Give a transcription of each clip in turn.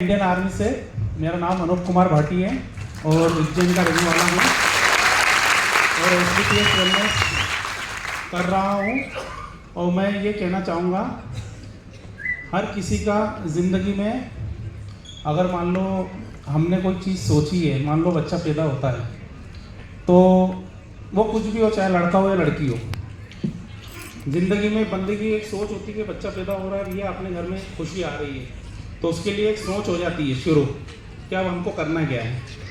Indian army से मेरा नाम अनूप कुमार भाटी है और उज्जैन का रहने वाला हूँ और SBPS वेलनेस कर रहा हूँ। और मैं ये कहना चाहूँगा, हर किसी का ज़िंदगी में अगर मान लो हमने कोई चीज़ सोची है, मान लो बच्चा पैदा होता है तो वो कुछ भी हो, चाहे लड़का हो या लड़की हो, ज़िंदगी में बंदे की एक सोच होती है कि बच्चा पैदा हो रहा है, भैया अपने घर में खुशी आ रही है, तो उसके लिए एक सोच हो जाती है शुरू कि अब हमको करना क्या है।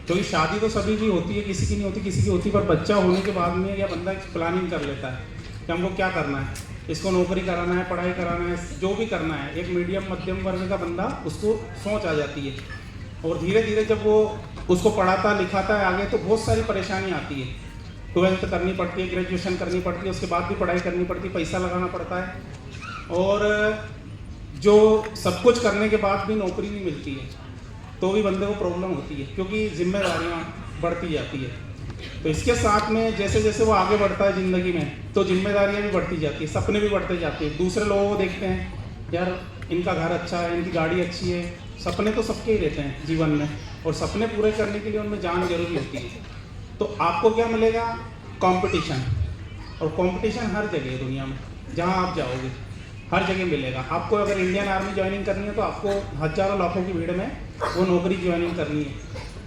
क्योंकि शादी तो सभी की होती है, किसी की नहीं होती, किसी की होती, पर बच्चा होने के बाद में या बंदा एक प्लानिंग कर लेता है कि हमको क्या करना है, इसको नौकरी कराना है, पढ़ाई कराना है, जो भी करना है। एक मीडियम मध्यम वर्ग का बंदा, उसको सोच आ जाती है और धीरे धीरे जब वो उसको पढ़ाता लिखाता है आगे तो बहुत सारी परेशानी आती है। 12th करनी पड़ती है, ग्रेजुएशन करनी पड़ती है, उसके बाद भी पढ़ाई करनी पड़ती है, पैसा लगाना पड़ता है और जो सब कुछ करने के बाद भी नौकरी नहीं मिलती है तो भी बंदे को प्रॉब्लम होती है, क्योंकि जिम्मेदारियाँ बढ़ती जाती है। तो इसके साथ में जैसे जैसे वो आगे बढ़ता है ज़िंदगी में तो जिम्मेदारियाँ भी बढ़ती जाती है, सपने भी बढ़ते जाते हैं। दूसरे लोगों को देखते हैं, यार इनका घर अच्छा है, इनकी गाड़ी अच्छी है, सपने तो सबके ही रहते हैं जीवन में और सपने पूरे करने के लिए उनमें जान जरूरी होती है। तो आपको क्या मिलेगा? कंपटीशन। और कंपटीशन हर जगह है दुनिया में, जहाँ आप जाओगे हर जगह मिलेगा आपको। अगर इंडियन आर्मी ज्वाइनिंग करनी है तो आपको हज़ारों लाखों की भीड़ में वो नौकरी ज्वाइनिंग करनी है।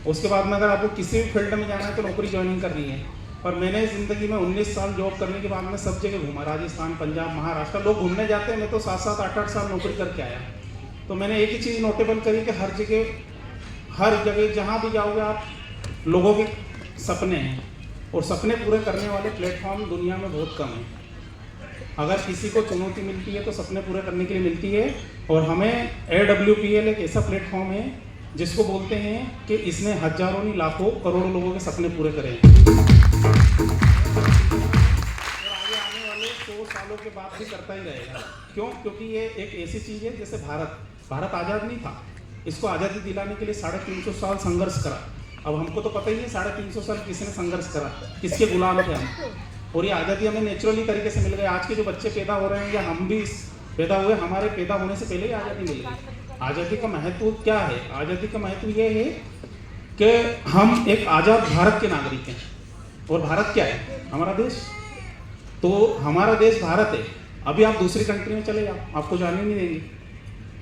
उसके बाद में अगर आपको किसी भी फील्ड में जाना है तो नौकरी ज्वाइनिंग करनी है। पर मैंने ज़िंदगी में 19 साल जॉब करने के बाद में सब जगह घूमा, राजस्थान, पंजाब, महाराष्ट्र। लोग घूमने जाते हैं, मैं तो 7-7, 8-8 साल नौकरी करके आया। तो मैंने एक ही चीज़ नोटेबल करी कि हर जगह जहाँ भी जाओगे आप, लोगों के सपने हैं और सपने पूरे करने वाले प्लेटफॉर्म दुनिया में बहुत कम है। अगर किसी को चुनौती मिलती है तो सपने पूरे करने के लिए मिलती है और हमें AWPL एक ऐसा प्लेटफॉर्म है जिसको बोलते हैं कि इसने हजारों नहीं लाखों करोड़ों लोगों के सपने पूरे करे हैं और आगे आने वाले 100 सालों के बाद भी करता ही रहेगा। क्यों? क्योंकि ये एक ऐसी चीज़ है, जैसे भारत आज़ाद नहीं था, इसको आज़ादी दिलाने के लिए 350 साल संघर्ष करा। अब हमको तो पता ही है 350 साल किसने संघर्ष करा, किसके गुलाम थे हम, और ये आज़ादी हमें नेचुरली तरीके से मिल गई। आज के जो बच्चे पैदा हो रहे हैं या हम भी पैदा हुए, हमारे पैदा होने से पहले ही आज़ादी मिल गई। आज़ादी का महत्व क्या है? आज़ादी का महत्व ये है कि हम एक आज़ाद भारत के नागरिक हैं। और भारत क्या है? हमारा देश। तो हमारा देश भारत है। अभी आप दूसरी कंट्री में चले जाओ, आपको जाने नहीं देंगे,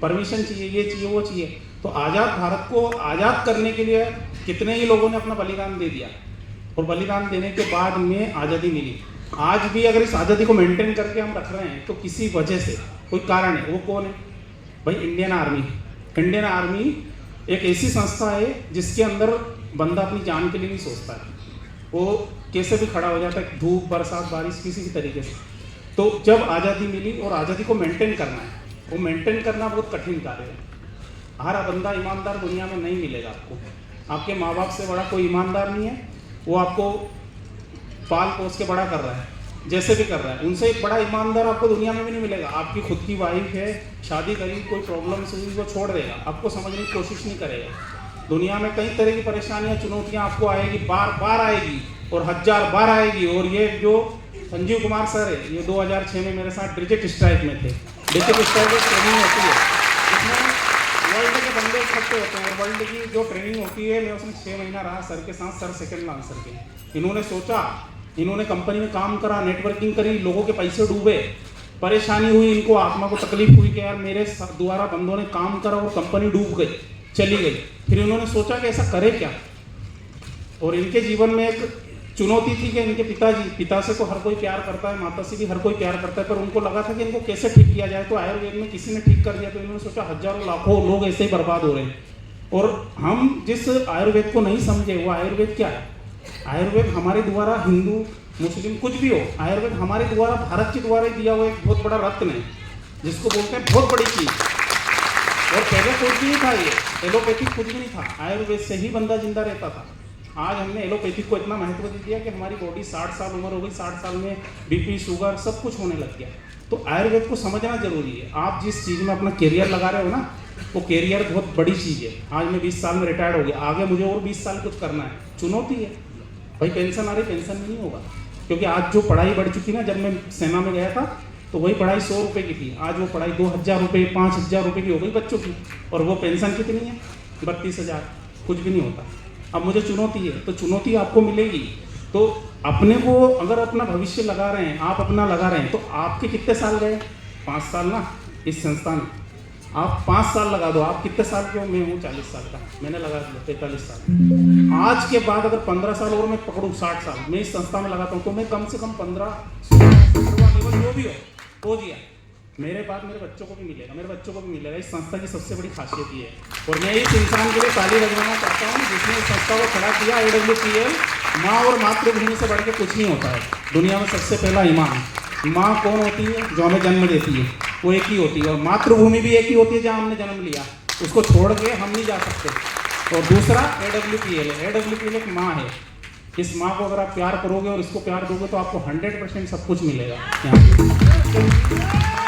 परमिशन चाहिए, ये चाहिए, वो चाहिए। तो आज़ाद भारत को आज़ाद करने के लिए कितने ही लोगों ने अपना बलिदान दे दिया और बलिदान देने के बाद में आज़ादी मिली। आज भी अगर इस आज़ादी को मेंटेन करके हम रख रहे हैं तो किसी वजह से कोई कारण है। वो कौन है भाई? Indian army. इंडियन आर्मी एक ऐसी संस्था है जिसके अंदर बंदा अपनी जान के लिए नहीं सोचता है, वो कैसे भी खड़ा हो जाता है, धूप बरसात बारिश किसी भी तरीके से। तो जब आज़ादी मिली और आज़ादी को मेंटेन करना है, वो मेंटेन करना बहुत कठिन कार्य है। हर बंदा ईमानदार दुनिया में नहीं मिलेगा आपको। आपके माँ बाप से बड़ा कोई ईमानदार नहीं है, वो आपको पाल पोस के बड़ा कर रहा है, जैसे भी कर रहा है, उनसे एक बड़ा ईमानदार आपको दुनिया में भी नहीं मिलेगा। आपकी खुद की वाइफ है, शादी करी, कोई प्रॉब्लम से वो छोड़ देगा, आपको समझने की कोशिश नहीं करेगा। दुनिया में कई तरह की परेशानियां, चुनौतियां आपको आएगी, बार बार आएगी और 1000 बार आएगी। और ये जो संजीव कुमार सर है, ये 2006 में मेरे साथ डिजिट स्ट्राइक में थे। डिजिट स्ट्राइक एक ट्रेनिंग होती है, इसमें वर्ल्ड के बंदे इकट्ठे होते हैं और वर्ल्ड की जो ट्रेनिंग होती है, मैं उसमें 6 महीना रहा सर के साथ, सर सेकंड आंसर के। इन्होंने सोचा, इन्होंने कंपनी में काम करा, नेटवर्किंग करी, लोगों के पैसे डूबे, परेशानी हुई, इनको आत्मा को तकलीफ हुई कि यार मेरे द्वारा बंदों ने काम करा और कंपनी डूब गई, चली गई। फिर इन्होंने सोचा कि ऐसा करे क्या, और इनके जीवन में एक चुनौती थी कि इनके पिता से तो हर कोई प्यार करता है, माता से भी हर कोई प्यार करता है, पर उनको लगा था कि इनको कैसे ठीक किया जाए। तो आयुर्वेद में किसी ने ठीक कर दिया, तो इन्होंने सोचा हजारों लाखों लोग ऐसे ही बर्बाद हो रहे हैं। और हम जिस आयुर्वेद को नहीं समझे, वो आयुर्वेद क्या है? आयुर्वेद हमारे द्वारा, हिंदू मुस्लिम कुछ भी हो, आयुर्वेद हमारे द्वारा, भारत के द्वारा दिया हुआ एक बहुत बड़ा रत्न है, जिसको बोलते हैं बहुत बड़ी चीज़। और पहले कुछ भी नहीं था, ये एलोपैथिक कुछ भी नहीं था, आयुर्वेद से ही बंदा जिंदा रहता था। आज हमने एलोपैथिक को इतना महत्व दे दिया कि हमारी बॉडी 60 साल उम्र हो गई, 60 साल में BP शुगर सब कुछ होने लग गया। तो आयुर्वेद को समझना जरूरी है। आप जिस चीज़ में अपना कैरियर लगा रहे हो ना, वो कैरियर बहुत बड़ी चीज़ है। आज मैं 20 साल में रिटायर्ड हो गया, आगे मुझे और 20 साल कुछ करना है, चुनौती है भाई। पेंशन आ रही, पेंशन में नहीं होगा, क्योंकि आज जो पढ़ाई बढ़ चुकी ना, जब मैं सेना में गया था तो वही पढ़ाई 100 रुपये की थी, आज वो पढ़ाई 2,000 रुपये 5,000 रुपये की हो गई बच्चों की। और वो पेंशन कितनी है? 32,000। कुछ भी नहीं होता। अब मुझे चुनौती है, तो चुनौती आपको मिलेगी। तो अपने को अगर अपना भविष्य लगा रहे हैं, आप अपना लगा रहे हैं, तो आपके कितने साल गए? 5 साल ना इस संस्था में। आप 5 साल लगा दो। आप कितने साल के हो? मैं हूँ 40 साल का, मैंने लगा दिया 43 साल। आज के बाद अगर 15 साल और मैं पकड़ूँ 60 साल मैं इस संस्था में लगाता हूँ, तो मैं कम से कम 15-16 लेवल जो भी हो दिया। मेरे बाद मेरे बच्चों को भी मिलेगा, मेरे बच्चों को भी मिलेगा। इस संस्था की सबसे बड़ी खासियत ये है। और मैं इस इंसान के लिए ताली बजाना चाहता हूँ जिसने इस संस्था को खड़ा किया। AWPL माँ और मातृभूमि से बढ़ के कुछ नहीं होता है दुनिया में। सबसे पहला ईमान। माँ कौन होती है? जो हमें जन्म देती है, वो एक ही होती है। और मातृभूमि भी एक ही होती है जहाँ हमने जन्म लिया, उसको छोड़ के हम नहीं जा सकते। और दूसरा AWPL है। AWPL एक माँ है। इस माँ को अगर आप प्यार करोगे और इसको प्यार दोगे तो आपको 100% सब कुछ मिलेगा यहाँ पे।